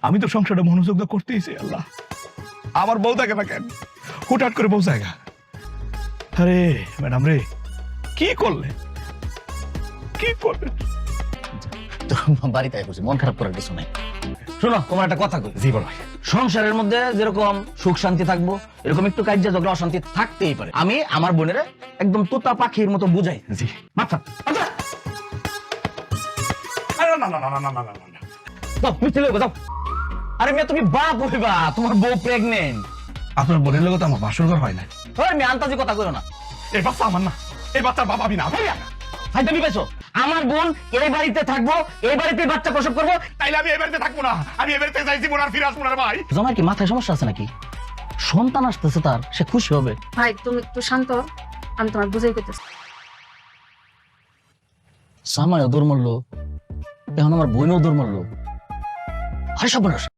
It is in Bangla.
আমি তো সংসারটা মনোযোগ দিয়ে করতেইছি আল্লাহ, আমার বউ থাকে না কেন, হুটহাট করে বউ জায়গা। আরে ম্যাডাম রে, কি করলে, কি করলেন? বাড়িতে বসে মন খারাপ করার কিছু নাই। শোনো, তোমার একটা কথা কই। জি বলো। সংসারের মধ্যে যেরকম সুখ শান্তি থাকবো, এরকম একটু কার্য ঝগড়া অশান্তি থাকতেই পারে। আমি আমার বোনের একদম তোতা পাখির মতো বুঝাই। জি। মাথা আরে না না না না না না না না। দাও, মিষ্টি লেগে দাও। আরে মেয়ে, তুমি বাপ হইবা, তোমার বউ প্রেগনেন্ট। আপনার বোনের লোক তো আমার বাসর ঘর হয় না। ওই মেয়ে আন্তাজি কথা কইও না। এই বাচ্চা আমার না, এই বাচ্চার বাবা আমি না। ফাইদা পেয়েছো? আমার বোন এই বাড়িতে থাকবো, এই বাড়িতে বাচ্চা প্রসব করবো। তাইলে আমি এই বাড়িতে থাকবো না, আমি এই বাড়িতে যাইছি বোন আর ফিরে আসবো না রে ভাই। তোমার কি মাথায় সমস্যা আছে নাকি? সন্তান আসতেছে তার, সে খুশি হবে। ভাই তুমি একটু শান্ত হও, আমি তোমার বুঝাই করতেছি। সামায়ও দৌড় মারলো, এখন আমার বোনও দৌড় মারলো। আরে সব